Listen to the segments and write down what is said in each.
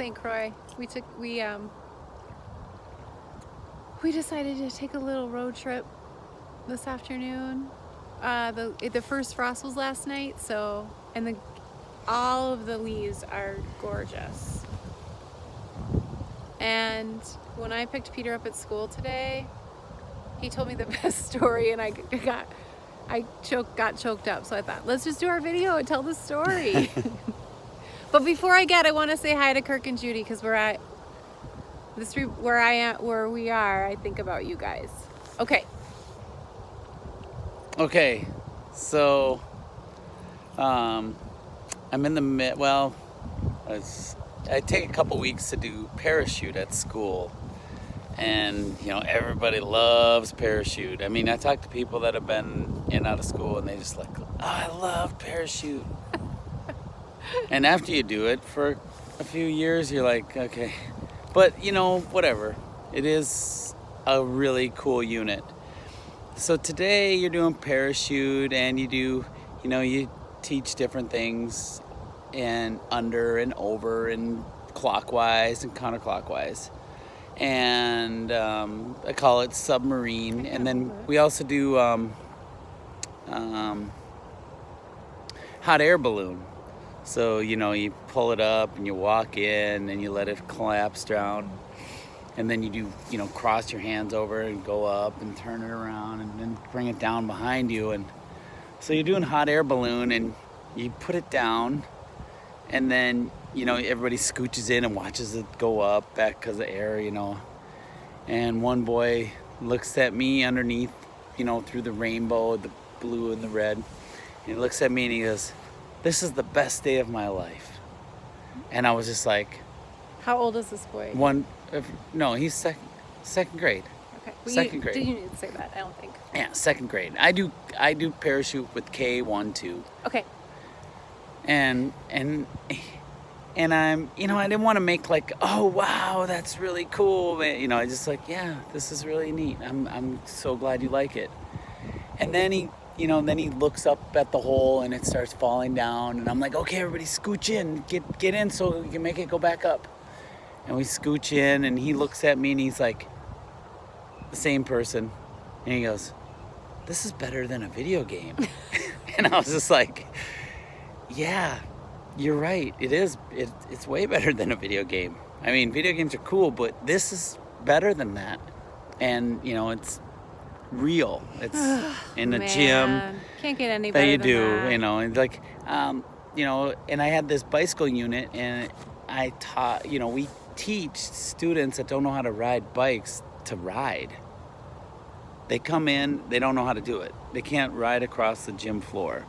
St. Croix. We decided to take a little road trip this afternoon. The first frost was last night, and all of the leaves are gorgeous. And when I picked Peter up at school today, he told me the best story, and I got choked up. So I thought, let's just do our video and tell the story. But before I want to say hi to Kirk and Judy, because where we are, I think about you guys. Okay. Okay, so I'm in the I take a couple weeks to do parachute at school, and everybody loves parachute. I mean, I talk to people that have been in and out of school, and they just like, oh, I love parachute. And after you do it for a few years, you're like, okay, but whatever. It is a really cool unit. So today you're doing parachute, and you teach different things, and under and over and clockwise and counterclockwise. And I call it submarine. And then we also do hot air balloon. So, you pull it up and you walk in and you let it collapse down. And then you do, cross your hands over and go up and turn it around and then bring it down behind you. And so you're doing hot air balloon, and you put it down, and then, everybody scooches in and watches it go up back because of air, And one boy looks at me underneath, through the rainbow, the blue and the red. And he looks at me and he goes, "This is the best day of my life." And I was just like... How old is this boy? He's second grade. Okay. Second grade. Did you need to say that? I don't think. Yeah, second grade. I do parachute with K1-2. Okay. And I'm, I didn't want to make like, oh wow, that's really cool. I just like, yeah, this is really neat. I'm so glad you like it. And then he looks up at the hole and it starts falling down, and I'm like, okay, everybody scooch in, get in so we can make it go back up. And we scooch in, and he looks at me and he's like, the same person, and he goes, "This is better than a video game." And I was just like, yeah, you're right. It is. It's way better than a video game. I mean, video games are cool, but this is better than that. And it's real. It's in the gym. Can't get any better than that. And like, and I had this bicycle unit, and I taught, we teach students that don't know how to ride bikes to ride. They come in, they don't know how to do it. They can't ride across the gym floor.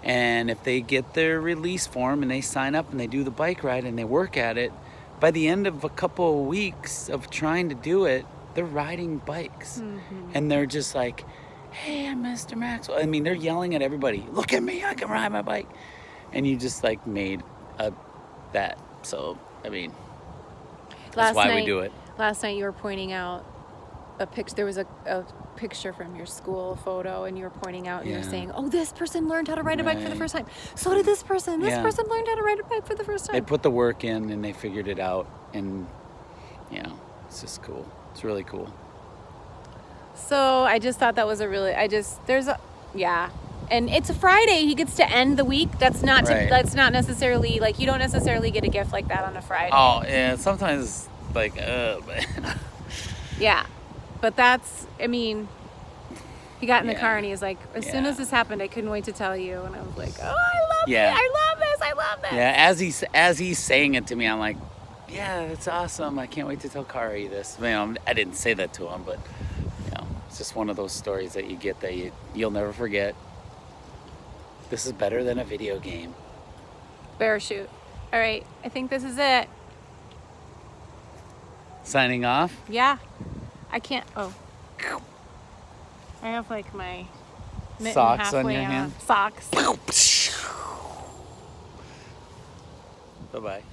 And if they get their release form and they sign up and they do the bike ride and they work at it, by the end of a couple of weeks of trying to do it, they're riding bikes. Mm-hmm. And they're just like, "Hey, I'm Mr. Maxwell." I mean, they're yelling at everybody, "Look at me, I can ride my bike." And you just like made that. So, I mean, that's why we do it. Last night you were pointing out a picture. There was a picture from your school photo, and you were pointing out, and you were saying, "Oh, this person learned how to ride a bike for the first time. So did this person. This person learned how to ride a bike for the first time." They put the work in and they figured it out, and it's just cool. It's really cool. So I just thought that was and it's a Friday. He gets to end the week. That's not necessarily like, you don't necessarily get a gift like that on a Friday. Oh yeah, sometimes like yeah. But he got in the car and he was like, as soon as this happened, I couldn't wait to tell you. And I was like, oh, I love this. I love this. Yeah, as he's saying it to me, I'm like, yeah, it's awesome. I can't wait to tell Kari this. I didn't say that to him, but it's just one of those stories that you get that you'll never forget. This is better than a video game. Parachute. All right, I think this is it. Signing off? Yeah. I can't. Oh. I have like my mitten socks halfway on your hand. Socks. Bye-bye.